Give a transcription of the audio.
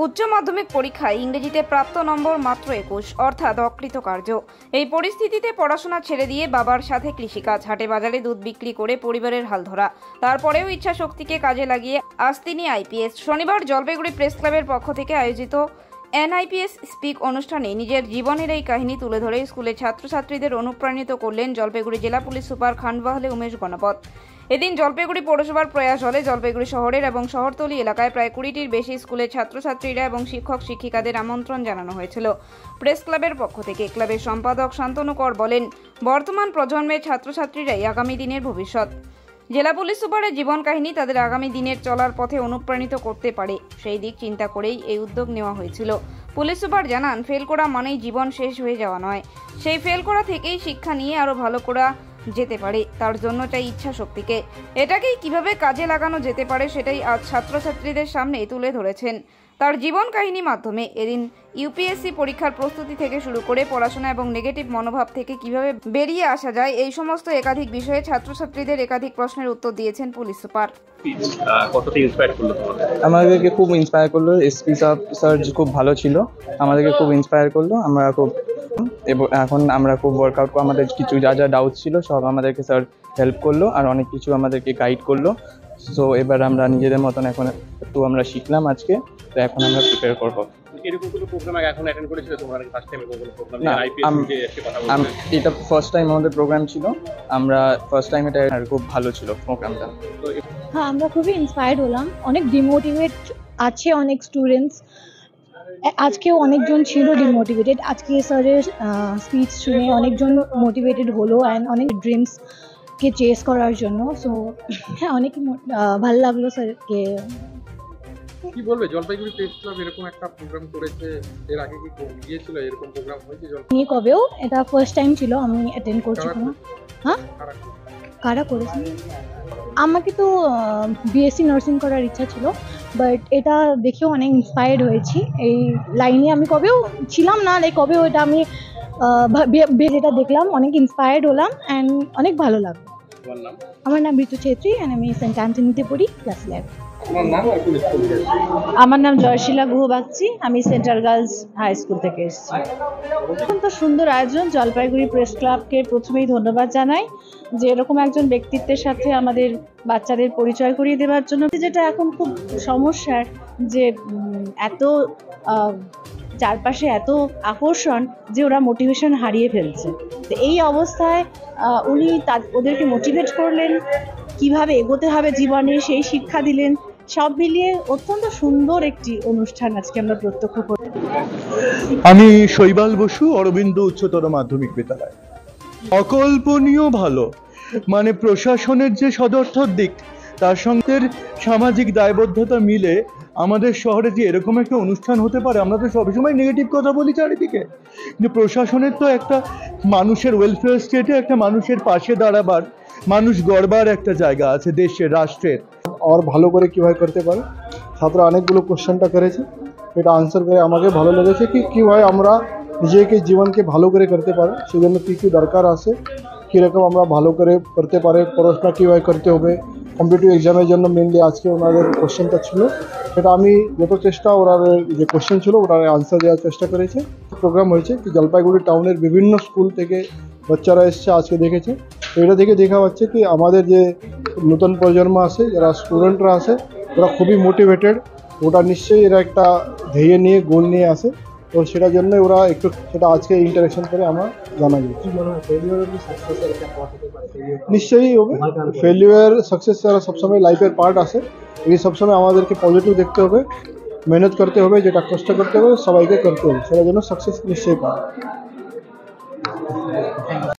উচ্চ মাধ্যমিক পরীক্ষায় ইংরেজিতে প্রাপ্ত নম্বর মাত্র 21, অর্থাৎ অকৃতকার্য। এই পরিস্থিতিতে পড়াশোনা ছেড়ে দিয়ে বাবার সাথে কৃষিকাজ, হাটে বাজারে দুধ বিক্রি করে পরিবারের হাল ধরা, তারপরেও ইচ্ছা শক্তিকে কাজে লাগিয়ে আজ তিনি আইপিএস। শনিবার জলপাইগুড়ি প্রেস ক্লাবের পক্ষ থেকে আয়োজিত এনআইপিএস স্পিক অনুষ্ঠানে নিজের জীবনের এই কাহিনী তুলে ধরে স্কুলের ছাত্রছাত্রীদের অনুপ্রাণিত করলেন জলপাইগুড়ি জেলা পুলিশ সুপার খান্ডওয়ালে উমেশ গণপত। এদিন জলপাইগুড়ি পৌরসভার প্রয়াস হলে জলপাইগুড়ি শহরের এবং শহরতলি এলাকায় প্রায় 20টির বেশি স্কুলের ছাত্রছাত্রীরা এবং শিক্ষক শিক্ষিকাদের আমন্ত্রণ জানানো হয়েছিল প্রেস ক্লাবের পক্ষ থেকে। ক্লাবের সম্পাদক শান্তনু কর বলেন, বর্তমান প্রজন্মের ছাত্রছাত্রীরাই আগামী দিনের ভবিষ্যৎ। জেলা পুলিশ সুপারের জীবন কাহিনী তাদের আগামী দিনের চলার পথে অনুপ্রাণিত করতে পারে, সেই দিক চিন্তা করেই এই উদ্যোগ নেওয়া হয়েছিল। পুলিশ সুপার জানান, ফেল করা মানেই জীবন শেষ হয়ে যাওয়া নয়, সেই ফেল করা থেকেই শিক্ষা নিয়ে আরো ভালো করা যেতে পারে। তার জন্য চাই ইচ্ছা শক্তিকে, এটাকেই কিভাবে কাজে লাগানো যেতে পারে সেটাই আজ ছাত্রছাত্রীদের সামনে তুলে ধরেছেন তার জীবন কাহিনীর মাধ্যমে। এদিন ইউপিএসসি পরীক্ষার প্রস্তুতি থেকে শুরু করে পড়াশোনা এবং নেগেটিভ মনোভাব থেকে কিভাবে বেরিয়ে আসা যায়, এই সমস্ত একাধিক বিষয়ে ছাত্রছাত্রীদের একাধিক প্রশ্নের উত্তর দিয়েছেন পুলিশ সুপার। আমাদেরকে খুব ইন্সপায়ার করলো, এসপি স্যার খুব ভালো ছিল, আমাদেরকে খুব ইন্সপায়ার করলো। এখন আমরা খুব ওয়ার্কআউট, আমাদের কিছু যা যা ডাউট ছিল সব আমাদেরকে স্যার হেল্প করলো আর অনেক কিছু আমাদেরকে গাইড করলো। সো এবার আমরা নিজেদের মতন এখন একটু আমরা শিখলাম আজকে, তো এখন আমরা প্রিপেয়ার করবো। এটা ফার্স্ট টাইম আমাদের প্রোগ্রাম ছিল, আমরা ফার্স্ট টাইম, এটা খুব ভালো ছিল প্রোগ্রামটা। হ্যাঁ, আমরা খুবই ইন্সপায়ার্ড হলাম। অনেক ডিমোটিভেট আছে অনেক স্টুডেন্টস, আজকেও অনেকজন ছিল ডিমোটিভেটেড। আজকে স্যারের স্পিচ শুনে অনেকজন মোটিভেটেড হলো অ্যান্ড অনেক ড্রিমসকে চেস করার জন্য। সো হ্যাঁ, অনেক ভালো লাগলো স্যারকে। কি বলবে, জলপাইগুড়ি প্রেস ক্লাব এরকম একটা প্রোগ্রাম করেছে, এর আগে কি গিয়েছিল এরকম প্রোগ্রাম হয়েছে জলপাইগুড়ি? কবেও, এটা ফার্স্ট টাইম ছিল আমি অ্যাটেন্ড করছি। হ্যাঁ, কারা করেছে? আমাকে তো বিএসসি নার্সিং করার ইচ্ছা ছিল, বাট এটা দেখেও অনেক ইন্সপায়ার্ড হয়েছি। এই লাইনে আমি কবেও ছিলাম না, কবেও এটা আমি যেটা দেখলাম অনেক ইন্সপায়ার্ড হলাম অ্যান্ড অনেক ভালো লাগলো। আমার নাম ঋতু ছেত্রী অ্যান্ড আমি সেন্ট অ্যান্টনিতে পড়ি, ক্লাস 11। আমার নাম জয়শীলা গুহ বাগচি, আমি সেন্ট্রাল গার্লস হাই স্কুল থেকে এসেছি। অত্যন্ত সুন্দর আয়োজন, জলপাইগুড়ি প্রেস ক্লাবকে প্রথমেই ধন্যবাদ জানাই যে এরকম একজন ব্যক্তিত্বের সাথে আমাদের বাচ্চাদের পরিচয় করিয়ে দেওয়ার জন্য। যেটা এখন খুব সমস্যার, যে এত চারপাশে এত আকর্ষণ যে ওরা মোটিভেশন হারিয়ে ফেলছে। তো এই অবস্থায় উনি ওদেরকে মোটিভেট করলেন, কিভাবে এগোতে হবে জীবনে সেই শিক্ষা দিলেন। সব মিলিয়ে অত্যন্ত সুন্দর একটি অনুষ্ঠান আজকে আমরা প্রত্যক্ষ করি। আমি শৈবাল বসু, অরবিন্দ উচ্চতর মাধ্যমিক বিদ্যালয়। অকল্পনীয় ভালো, মানে প্রশাসনের যে সদর্থক দিক, তার সঙ্গে সামাজিক দায়বদ্ধতা মিলে আমাদের শহরে যে এরকম একটা অনুষ্ঠান হতে পারে। আমরা তো সবসময় নেগেটিভ কথা বলি চারিদিকে, কিন্তু প্রশাসনের তো একটা মানুষের ওয়েলফেয়ার স্টেটে একটা মানুষের পাশে দাঁড়াবার, মানুষ গড়বার একটা জায়গা আছে দেশের, রাষ্ট্রের। আর ভালো করে কীভাবে করতে পারে, ছাত্ররা অনেকগুলো কোশ্চেনটা করেছে, এটা আনসার করে আমাকে ভালো লেগেছে কি কীভাবে আমরা নিজেকে জীবনকে ভালো করে করতে পারি, সেজন্য কী কী দরকার আছে, কীরকম আমরা ভালো করে করতে পারে, পড়াশোনা কীভাবে করতে হবে, কম্পিটিটিভ এক্সামের জন্য মেনলি আজকে ওনাদের কোশ্চেনটা ছিল। সেটা আমি যত চেষ্টা, ওনার যে কোশ্চেন ছিল ওনার আনসার দেওয়ার চেষ্টা করেছে। প্রোগ্রাম হয়েছে কি জলপাইগুড়ি টাউনের বিভিন্ন স্কুল থেকে বাচ্চারা এসছে, আজকে দেখেছে। তো এটা থেকে দেখা যাচ্ছে কি আমাদের যে নতুন প্রজন্ম আছে, যারা স্টুডেন্টরা আছে, ওরা খুবই মোটিভেটেড। ওটা নিশ্চয়ই এরা একটা ধ্যেয় নিয়ে, গোল নিয়ে আসে, তো সেটার জন্য ওরা একটু সেটা আজকে ইন্টারাকশন করে আমার জানা যায়। নিশ্চয়ই হবে, ফেলিওর সাকসেস ছাড়া সবসময় লাইফের পার্ট আছে। এই সবসময় আমাদেরকে পজিটিভ দেখতে হবে, মেহনত করতে হবে, যেটা কষ্ট করতে হবে সবাইকে করতে হবে, সেটার জন্য সাকসেস নিশ্চয়ই পাবে।